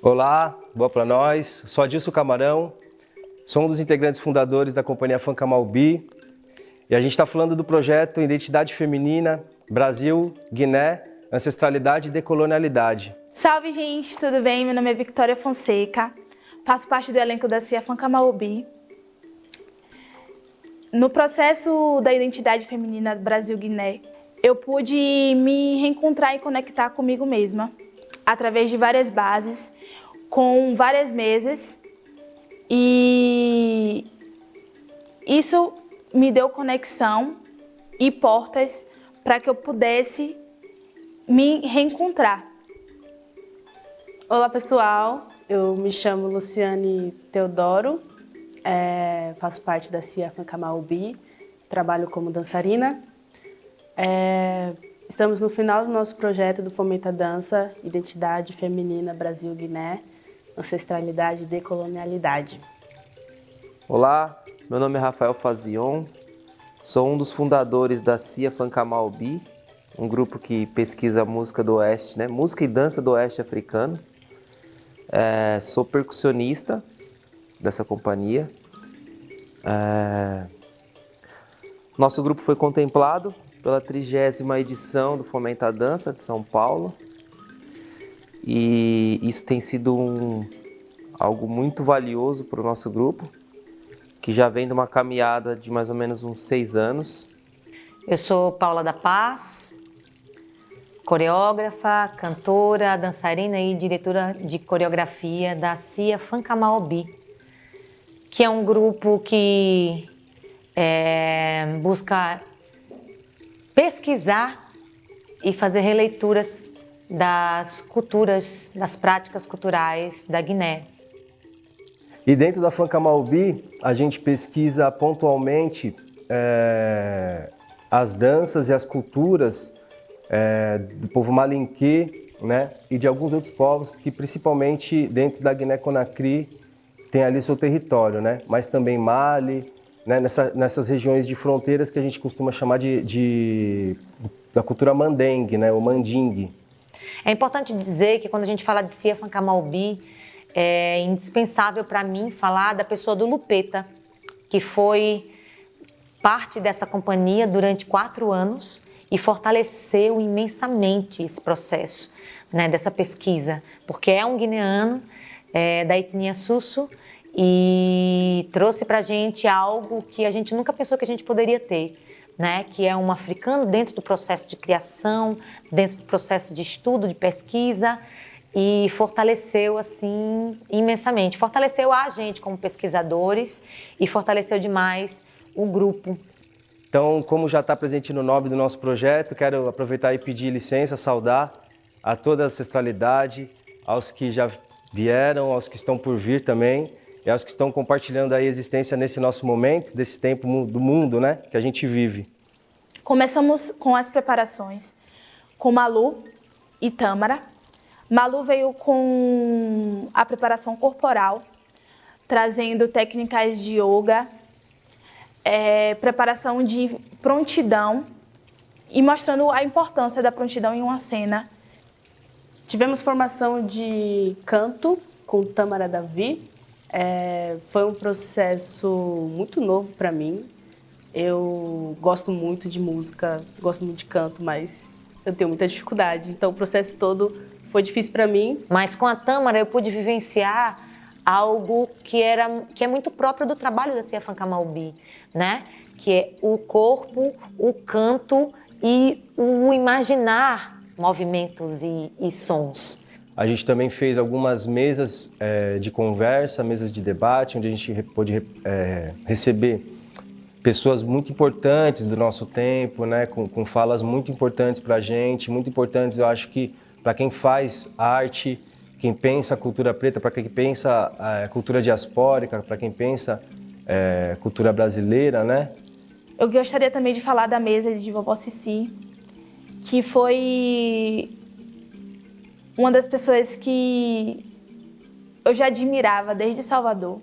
Olá, boa para nós. Sou Adilson Camarão, sou um dos integrantes fundadores da companhia Funka Malbi e a gente está falando do projeto Identidade Feminina, Brasil, Guiné, Ancestralidade e Decolonialidade. Salve, gente, tudo bem? Meu nome é Victoria Fonseca, faço parte do elenco da CIA Funka Malbi. No processo da Identidade Feminina Brasil-Guiné, eu pude me reencontrar e conectar comigo mesma, através de várias bases, com várias mesas, e isso me deu conexão e portas para que eu pudesse me reencontrar. Olá pessoal, eu me chamo Luciane Teodoro, faço parte da CIA Funka Malbi, trabalho como dançarina. Estamos no final do nosso projeto do Fomenta Dança, Identidade Feminina Brasil-Guiné, Ancestralidade e Decolonialidade. Olá, meu nome é Rafael Fazion, sou um dos fundadores da CIA Funka Malbi, um grupo que pesquisa música do Oeste, né? Música e dança do Oeste africano. Sou percussionista dessa companhia. Nosso grupo foi contemplado pela 30ª edição do Fomenta Dança de São Paulo. E isso tem sido algo muito valioso para o nosso grupo, que já vem de uma caminhada de mais ou menos uns 6 anos. Eu sou Paula da Paz, coreógrafa, cantora, dançarina e diretora de coreografia da CIA Funka Malbi, que é um grupo que busca pesquisar e fazer releituras das culturas, das práticas culturais da Guiné. E dentro da Funka Malbi, a gente pesquisa pontualmente as danças e as culturas do povo malinquê, né, e de alguns outros povos que principalmente dentro da Guiné-Conakry tem ali seu território, né, mas também Mali, né, nessas regiões de fronteiras que a gente costuma chamar da cultura mandengue, né, o mandingue. É importante dizer que quando a gente fala de CIA Funka Malbi, é indispensável para mim falar da pessoa do Lupeta, que foi parte dessa companhia durante 4 anos e fortaleceu imensamente esse processo, né, dessa pesquisa, porque é um guineano da etnia Susso e trouxe para a gente algo que a gente nunca pensou que a gente poderia ter, né, que é um africano dentro do processo de criação, dentro do processo de estudo, de pesquisa, e fortaleceu assim imensamente. Fortaleceu a gente como pesquisadores e fortaleceu demais o grupo. Então, como já está presente no nome do nosso projeto, quero aproveitar e pedir licença, saudar a toda a ancestralidade, aos que já vieram, aos que estão por vir também, e aos que estão compartilhando a existência nesse nosso momento, desse tempo do mundo, né, que a gente vive. Começamos com as preparações com Malu e Tâmara. Malu veio com a preparação corporal, trazendo técnicas de yoga, preparação de prontidão e mostrando a importância da prontidão em uma cena. Tivemos formação de canto com Tâmara Davi. Foi um processo muito novo para mim. Eu gosto muito de música, gosto muito de canto, mas eu tenho muita dificuldade. Então o processo todo foi difícil para mim. Mas com a Tâmara eu pude vivenciar algo que é muito próprio do trabalho da CIA Funka Malbi, né? Que é o corpo, o canto e o imaginar movimentos e sons. A gente também fez algumas mesas de conversa, mesas de debate, onde a gente pôde receber pessoas muito importantes do nosso tempo, né, com falas muito importantes para a gente, muito importantes, eu acho que para quem faz arte, quem pensa a cultura preta, para quem pensa a cultura diaspórica, para quem pensa cultura brasileira, né? Eu gostaria também de falar da mesa de Vovó Cici, que foi uma das pessoas que eu já admirava desde Salvador.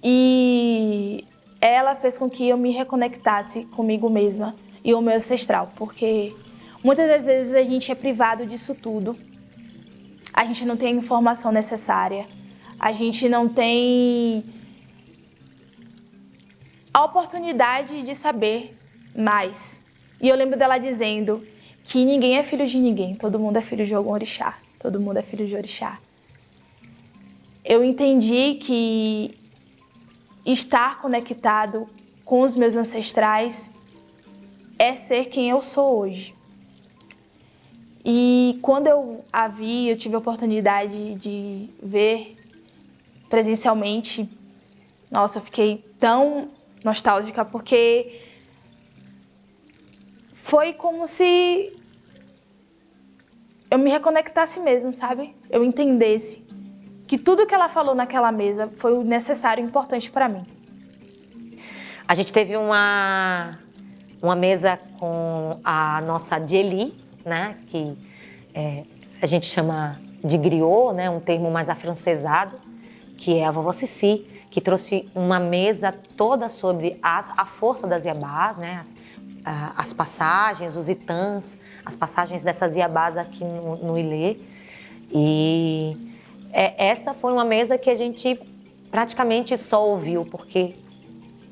E ela fez com que eu me reconectasse comigo mesma e o meu ancestral, porque muitas das vezes a gente é privado disso tudo. a gente não tem a informação necessária, a gente não tem a oportunidade de saber mais. E eu lembro dela dizendo que ninguém é filho de ninguém, todo mundo é filho de algum orixá, todo mundo é filho de orixá. Eu entendi que estar conectado com os meus ancestrais é ser quem eu sou hoje. E quando eu a vi, eu tive a oportunidade de ver presencialmente, nossa, eu fiquei tão nostálgica, porque foi como se eu me reconectasse mesmo, sabe? Eu entendesse que tudo que ela falou naquela mesa foi o necessário e importante para mim. A gente teve uma mesa com a nossa Djeli, né, que a gente chama de griot, né, um termo mais afrancesado, que é a vovó Cici, que trouxe uma mesa toda sobre a força das iabás, né, as passagens, os itãs, as passagens dessas iabás aqui no Ilê. E essa foi uma mesa que a gente praticamente só ouviu, porque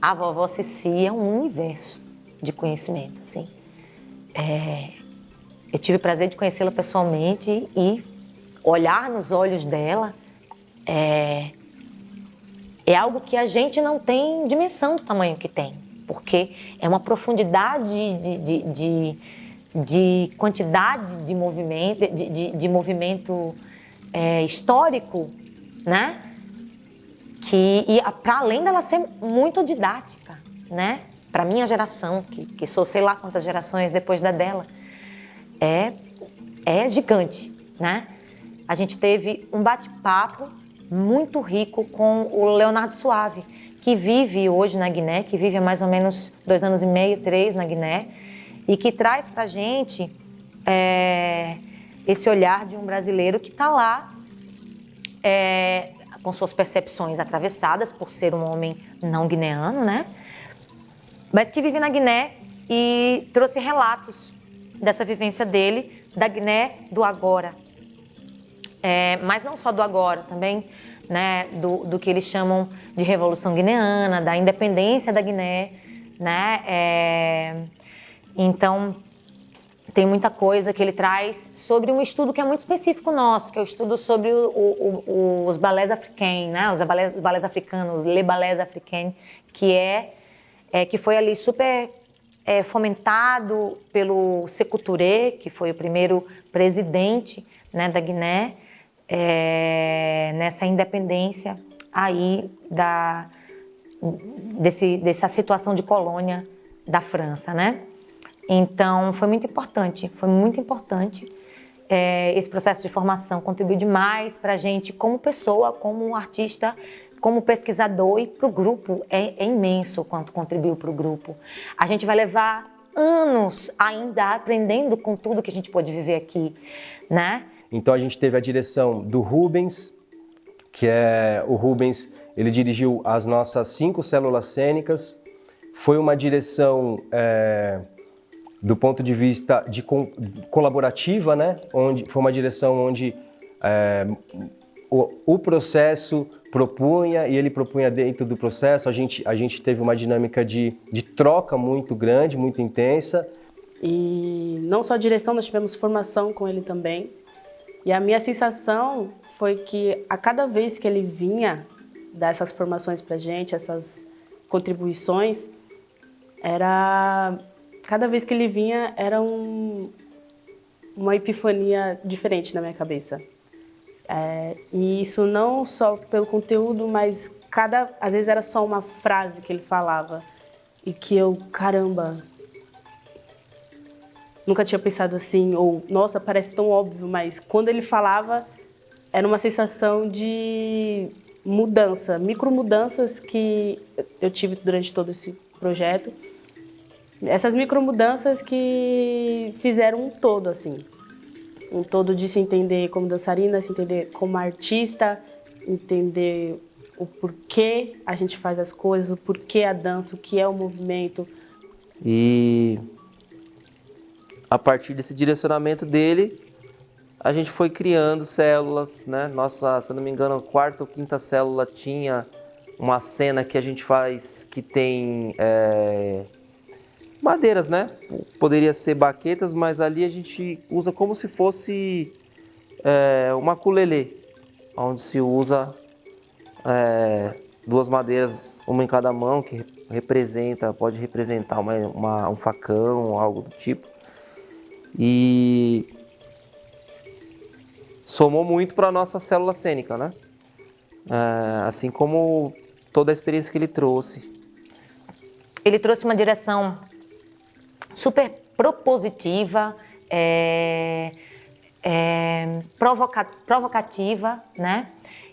a vovó Cici é um universo de conhecimento, assim. Eu tive o prazer de conhecê-la pessoalmente e olhar nos olhos dela é algo que a gente não tem dimensão do tamanho que tem, porque é uma profundidade de quantidade de movimento histórico, né? E para além dela ser muito didática, né? Para minha geração, que sou sei lá quantas gerações depois da dela, é gigante, né? A gente teve um bate-papo muito rico com o Leonardo Suave, que vive hoje na Guiné, que vive há mais ou menos 2 anos e meio, 3 na Guiné, e que traz para a gente esse olhar de um brasileiro que está lá com suas percepções atravessadas por ser um homem não guineano, né? Mas que vive na Guiné e trouxe relatos dessa vivência dele, da Guiné do agora. Mas não só do agora, também, né, do que eles chamam de Revolução Guineana, da independência da Guiné, né? Então, tem muita coisa que ele traz sobre um estudo que é muito específico nosso, que é o estudo sobre os balés africains, né? Os balés africanos, les balés africains, que foi ali super fomentado pelo Sékou Touré, que foi o primeiro presidente, né, da Guiné, nessa independência aí dessa situação de colônia da França, né? Então, foi muito importante esse processo de formação, contribuiu demais para a gente como pessoa, como artista, como pesquisador, e para o grupo é imenso o quanto contribuiu para o grupo. A gente vai levar anos ainda aprendendo com tudo que a gente pôde viver aqui, né? Então a gente teve a direção do Rubens, que o Rubens, ele dirigiu as nossas 5 células cênicas. Foi uma direção do ponto de vista colaborativa, né? Foi uma direção onde o processo propunha e ele propunha dentro do processo. A gente teve uma dinâmica de troca muito grande, muito intensa. E não só direção, nós tivemos formação com ele também. E a minha sensação foi que a cada vez que ele vinha dar essas formações pra gente, essas contribuições, cada vez que ele vinha era uma epifania diferente na minha cabeça. E isso não só pelo conteúdo, mas às vezes era só uma frase que ele falava e que eu, caramba, nunca tinha pensado assim, ou nossa, parece tão óbvio, mas quando ele falava era uma sensação de mudança, micromudanças que eu tive durante todo esse projeto. Essas micromudanças que fizeram um todo, assim. Um todo de se entender como dançarina, se entender como artista, entender o porquê a gente faz as coisas, o porquê a dança, o que é o movimento. E a partir desse direcionamento dele, a gente foi criando células, né? Nossa, se eu não me engano, a quarta ou quinta célula tinha uma cena que a gente faz que tem madeiras, né? Poderia ser baquetas, mas ali a gente usa como se fosse uma ukulele, onde se usa duas madeiras, uma em cada mão, que pode representar um facão, algo do tipo. E somou muito para a nossa célula cênica, né? Assim como toda a experiência que ele trouxe. Ele trouxe uma direção super propositiva, provocativa, né?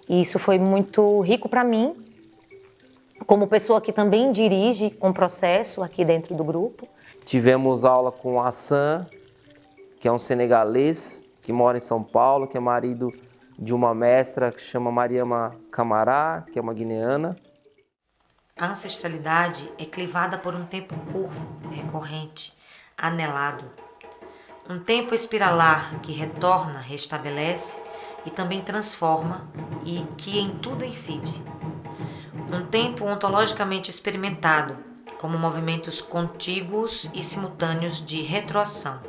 E isso foi muito rico para mim, como pessoa que também dirige um processo aqui dentro do grupo. Tivemos aula com o Hassan, que é um senegalês, que mora em São Paulo, que é marido de uma mestra que se chama Mariama Camará, que é uma guineana. A ancestralidade é clivada por um tempo curvo, recorrente, anelado. Um tempo espiralar que retorna, restabelece e também transforma e que em tudo incide. Um tempo ontologicamente experimentado, como movimentos contíguos e simultâneos de retroação,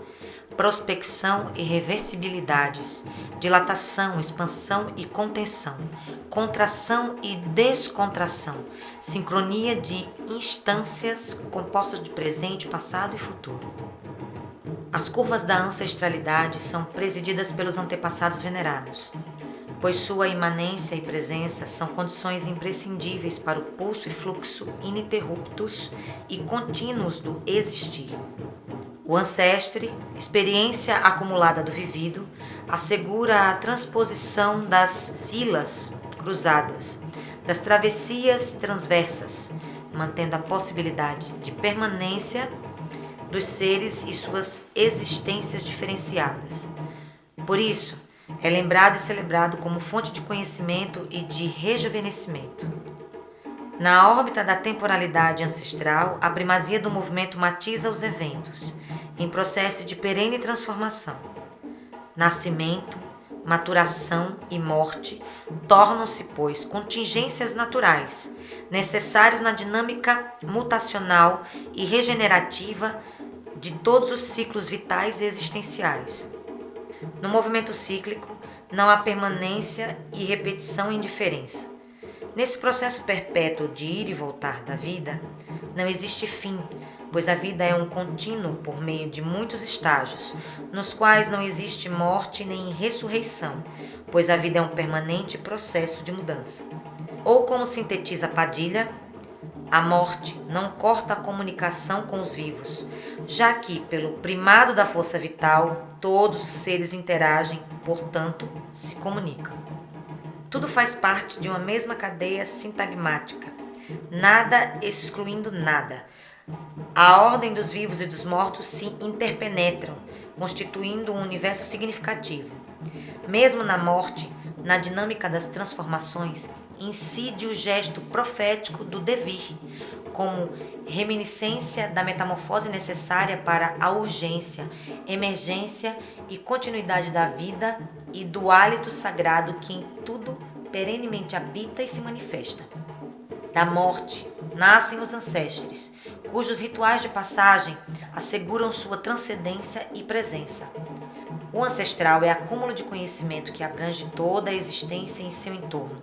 prospecção e reversibilidades, dilatação, expansão e contenção, contração e descontração, sincronia de instâncias compostas de presente, passado e futuro. As curvas da ancestralidade são presididas pelos antepassados venerados, pois sua imanência e presença são condições imprescindíveis para o pulso e fluxo ininterruptos e contínuos do existir. O ancestre, experiência acumulada do vivido, assegura a transposição das silas cruzadas, das travessias transversas, mantendo a possibilidade de permanência dos seres e suas existências diferenciadas. Por isso, é lembrado e celebrado como fonte de conhecimento e de rejuvenescimento. Na órbita da temporalidade ancestral, a primazia do movimento matiza os eventos, em processo de perene transformação. Nascimento, maturação e morte tornam-se, pois, contingências naturais, necessários na dinâmica mutacional e regenerativa de todos os ciclos vitais e existenciais. No movimento cíclico, não há permanência e repetição em diferença. Nesse processo perpétuo de ir e voltar da vida, não existe fim, pois a vida é um contínuo por meio de muitos estágios, nos quais não existe morte nem ressurreição, pois a vida é um permanente processo de mudança. Ou como sintetiza Padilha, a morte não corta a comunicação com os vivos, já que, pelo primado da força vital, todos os seres interagem, portanto, se comunicam. Tudo faz parte de uma mesma cadeia sintagmática, nada excluindo nada. A ordem dos vivos e dos mortos se interpenetram, constituindo um universo significativo. Mesmo na morte, na dinâmica das transformações, incide o gesto profético do devir, como reminiscência da metamorfose necessária para a urgência, emergência e continuidade da vida e do hálito sagrado que em tudo perenemente habita e se manifesta. Da morte nascem os ancestres, cujos rituais de passagem asseguram sua transcendência e presença. O ancestral é acúmulo de conhecimento que abrange toda a existência em seu entorno,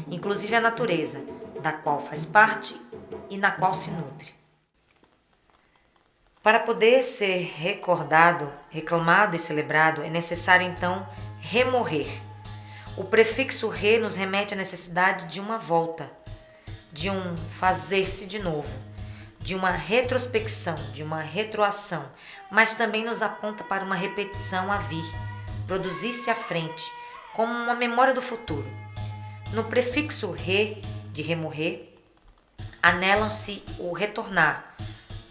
inclusive a natureza, da qual faz parte e na qual se nutre. Para poder ser recordado, reclamado e celebrado, é necessário então remorrer. O prefixo re nos remete à necessidade de uma volta, de um fazer-se de novo, de uma retrospecção, de uma retroação, mas também nos aponta para uma repetição a vir, produzir-se à frente, como uma memória do futuro. No prefixo re, de remorrer, anelam-se o retornar,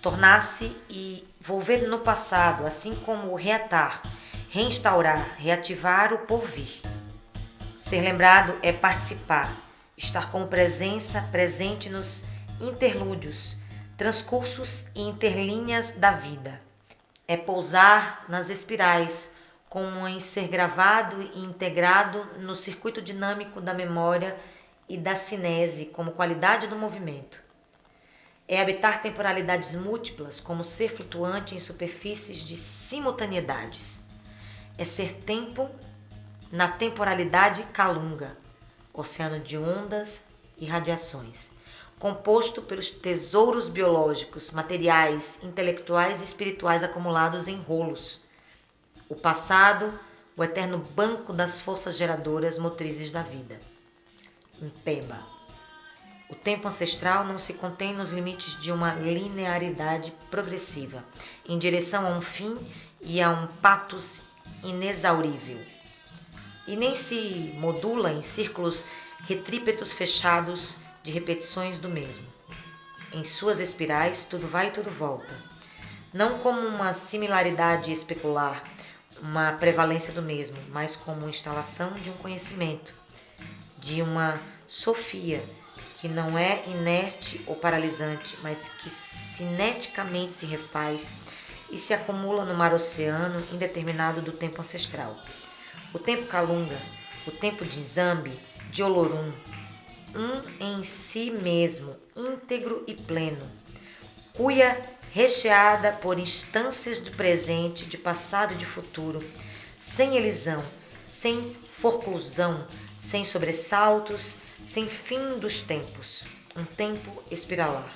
tornar-se e volver no passado, assim como o reatar, reinstaurar, reativar o porvir. Ser lembrado é participar, estar com presença presente nos interlúdios, transcursos e interlinhas da vida. É pousar nas espirais, como em ser gravado e integrado no circuito dinâmico da memória e da cinese como qualidade do movimento. É habitar temporalidades múltiplas como ser flutuante em superfícies de simultaneidades. É ser tempo na temporalidade calunga, oceano de ondas e radiações, composto pelos tesouros biológicos, materiais, intelectuais e espirituais acumulados em rolos. O passado, o eterno banco das forças geradoras motrizes da vida. Impeba. O tempo ancestral não se contém nos limites de uma linearidade progressiva, em direção a um fim e a um patos inexaurível. E nem se modula em círculos retrípetos fechados de repetições do mesmo. Em suas espirais, tudo vai e tudo volta. Não como uma similaridade especular, uma prevalência do mesmo, mas como instalação de um conhecimento, de uma sofia, que não é inerte ou paralisante, mas que cineticamente se refaz e se acumula no mar oceano indeterminado do tempo ancestral. O tempo calunga, o tempo de Zambi, de Olorum, em si mesmo, íntegro e pleno, cuia recheada por instâncias do presente, de passado e de futuro, sem elisão, sem forclusão, sem sobressaltos, sem fim dos tempos, um tempo espiralar.